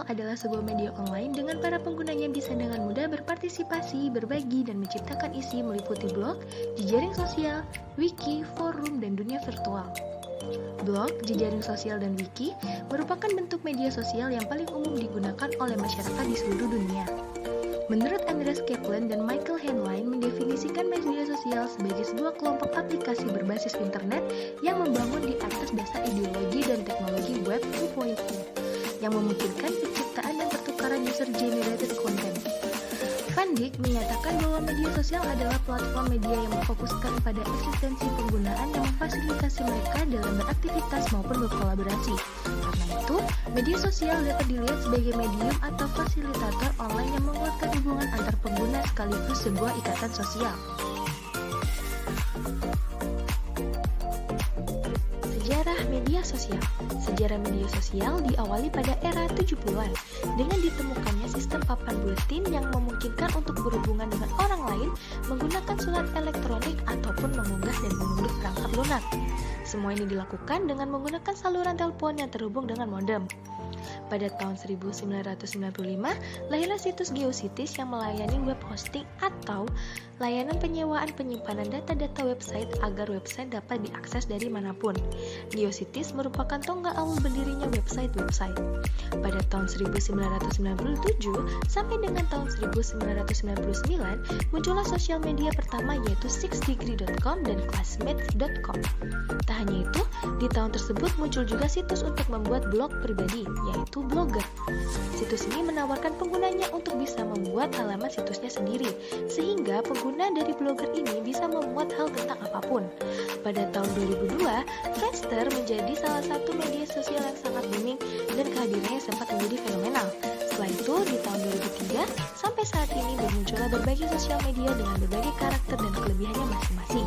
sosial adalah sebuah media online dengan para penggunanya bisa dengan mudah berpartisipasi, berbagi, dan menciptakan isi meliputi blog, jejaring sosial, wiki, forum, dan dunia virtual. Blog, jejaring sosial, dan wiki merupakan bentuk media sosial yang paling umum digunakan oleh masyarakat di seluruh dunia. Menurut Andreas Kaplan dan Michael Henlein mendefinisikan media sosial sebagai sebuah kelompok aplikasi berbasis internet yang membangun di atas dasar ideologi dan teknologi Web 2.0 yang memungkinkan penciptaan dan pertukaran user-generated content. Van Dijk menyatakan bahwa media sosial adalah platform media yang memfokuskan pada eksistensi penggunaan yang memfasilitasi mereka dalam beraktivitas maupun berkolaborasi. Karena itu, media sosial dapat dilihat sebagai medium atau fasilitator online yang menguatkan hubungan antar pengguna sekaligus sebuah ikatan sosial. Sejarah media sosial. Sejarah media sosial diawali pada era 70-an dengan ditemukannya sistem papan buletin yang memungkinkan untuk berhubungan dengan orang lain menggunakan surat elektronik ataupun mengunggah dan mengunduh perangkat lunak. Semua ini dilakukan dengan menggunakan saluran telepon yang terhubung dengan modem. Pada tahun 1995, lahirlah situs GeoCities yang melayani web hosting atau layanan penyewaan penyimpanan data-data website agar website dapat diakses dari manapun. GeoCities merupakan tonggak awal berdirinya website-website. Pada tahun 1997 sampai dengan tahun 1999, muncullah sosial media pertama yaitu 6degree.com dan classmates.com. Tak hanya itu, di tahun tersebut muncul juga situs untuk membuat blog pribadi, yaitu Blogger. Situs ini menawarkan penggunanya untuk bisa membuat halaman situsnya sendiri, sehingga pengguna dari Blogger ini bisa memuat hal tentang apapun. Pada tahun 2002, Friendster menjadi salah satu media sosial yang sangat booming dan kehadirannya sempat menjadi fenomenal. Setelah itu, di tahun 2003 sampai saat ini bermuncullah berbagai sosial media dengan berbagai karakter dan kelebihannya masing-masing,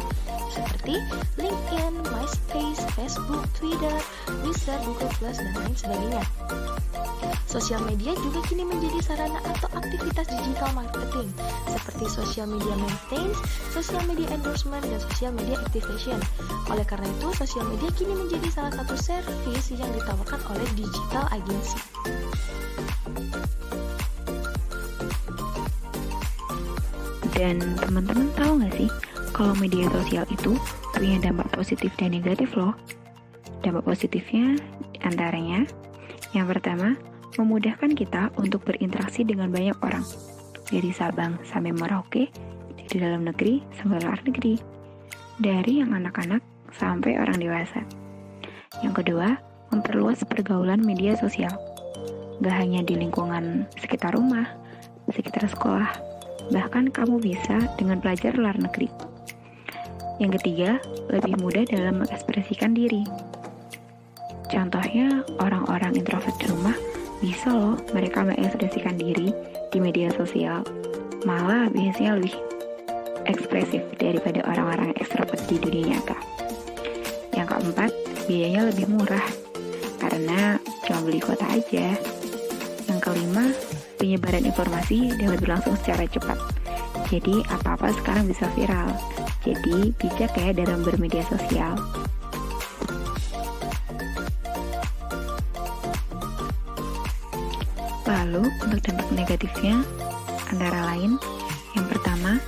seperti LinkedIn, MySpace, Facebook, Twitter, Wizard, Google+, dan lain sebagainya. Sosial media juga kini menjadi sarana atau aktivitas digital marketing, seperti social media maintenance, social media endorsement, dan social media activation. Oleh karena itu, sosial media kini menjadi salah satu servis yang ditawarkan oleh digital agency. Dan teman-teman tahu nggak sih, kalau media sosial itu punya dampak positif dan negatif loh. Dampak positifnya antaranya, yang pertama, memudahkan kita untuk berinteraksi dengan banyak orang, dari Sabang sampai Merauke, dari dalam negeri sampai luar negeri, dari yang anak-anak sampai orang dewasa. Yang kedua, memperluas pergaulan media sosial. Gak hanya di lingkungan sekitar rumah, sekitar sekolah, bahkan kamu bisa dengan pelajar luar negeri. Yang ketiga, lebih mudah dalam mengekspresikan diri. Contohnya, orang-orang introvert di rumah bisa loh mereka mengekspresikan diri di media sosial. Malah biasanya lebih ekspresif daripada orang-orang ekstrovert di dunia nyata. Yang keempat, biayanya lebih murah karena cuma beli kuota aja. Yang kelima, penyebaran informasi dapat berlangsung secara cepat. Jadi apa-apa sekarang bisa viral. Jadi bijak ya dalam bermedia sosial. Lalu untuk dampak negatifnya antara lain, yang pertama,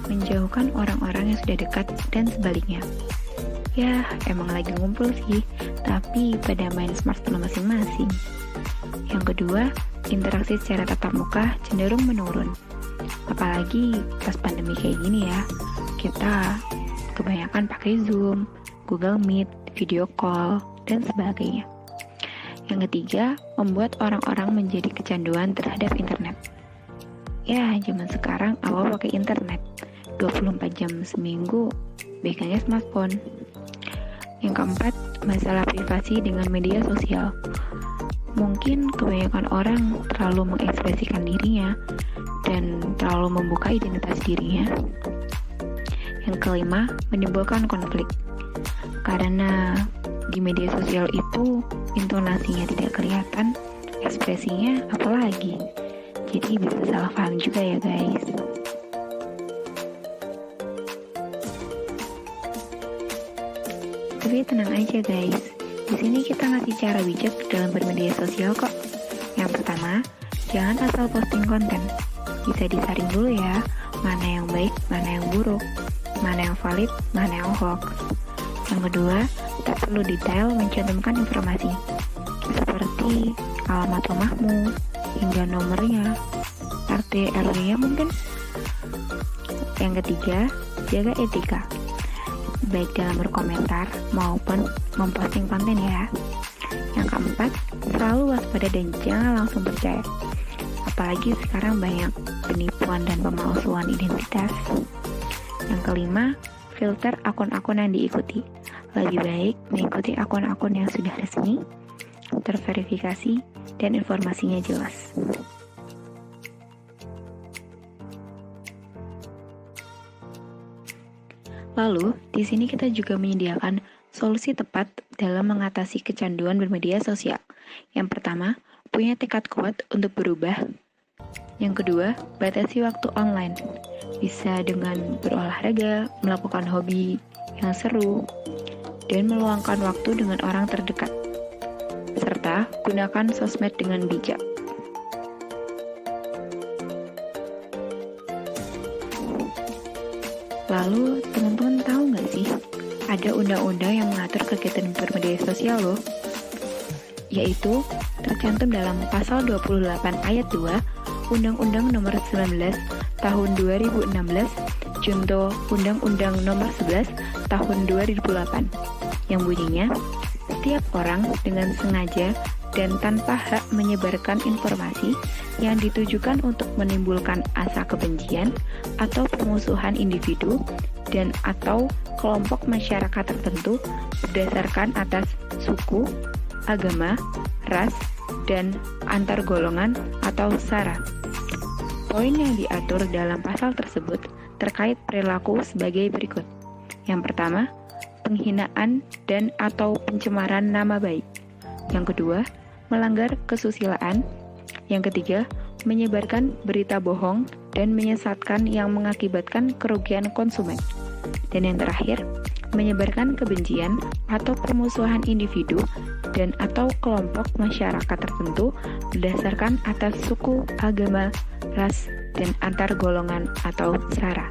menjauhkan orang-orang yang sudah dekat dan sebaliknya. Ya, emang lagi ngumpul sih, tapi pada main smartphone masing-masing. Yang kedua, interaksi secara tatap muka cenderung menurun. Apalagi pas pandemi kayak gini ya, kita kebanyakan pakai Zoom, Google Meet, video call, dan sebagainya. Yang ketiga, membuat orang-orang menjadi kecanduan terhadap internet. Ya, zaman sekarang awal pakai internet 24 jam seminggu, biasanya smartphone. Yang keempat, masalah privasi dengan media sosial. Mungkin kebanyakan orang terlalu mengekspresikan dirinya dan terlalu membuka identitas dirinya. Yang kelima, menimbulkan konflik. Karena di media sosial itu intonasinya tidak kelihatan, ekspresinya apalagi. Jadi bisa salah paham juga ya guys. Tapi tenang aja guys, di sini kita ngasih cara bijak dalam bermedia sosial kok. Yang pertama, jangan asal posting konten. Bisa disaring dulu ya, mana yang baik, mana yang buruk, mana yang valid, mana yang hoax. Yang kedua, tak perlu detail mencantumkan informasi, seperti alamat rumahmu, hingga nomornya, RT RW-nya mungkin. Yang ketiga, jaga etika, baik dalam berkomentar maupun memposting konten ya. Yang keempat, selalu waspada dan jangan langsung percaya. Apalagi sekarang banyak penipuan dan pemalsuan identitas. Yang kelima, filter akun-akun yang diikuti. Lebih baik mengikuti akun-akun yang sudah resmi, terverifikasi, dan informasinya jelas. Lalu, di sini kita juga menyediakan solusi tepat dalam mengatasi kecanduan bermedia sosial. Yang pertama, punya tekad kuat untuk berubah. Yang kedua, batasi waktu online. Bisa dengan berolahraga, melakukan hobi yang seru, dan meluangkan waktu dengan orang terdekat. Serta gunakan sosmed dengan bijak. Lalu, teman-teman tahu nggak sih, ada undang-undang yang mengatur kegiatan bermedia sosial loh, yaitu tercantum dalam pasal 28 ayat 2 Undang-Undang Nomor 19 Tahun 2016 Junto Undang-Undang Nomor 11 Tahun 2008 yang bunyinya, setiap orang dengan sengaja dan tanpa hak menyebarkan informasi yang ditujukan untuk menimbulkan asa kebencian atau permusuhan individu dan atau kelompok masyarakat tertentu berdasarkan atas suku, agama, ras, dan antar golongan atau sara. Poin yang diatur dalam pasal tersebut terkait perilaku sebagai berikut. Yang pertama, penghinaan dan atau pencemaran nama baik. Yang kedua, melanggar kesusilaan. Yang ketiga, menyebarkan berita bohong dan menyesatkan yang mengakibatkan kerugian konsumen. Dan yang terakhir, menyebarkan kebencian atau permusuhan individu dan atau kelompok masyarakat tertentu berdasarkan atas suku, agama, ras, dan antar golongan atau sara.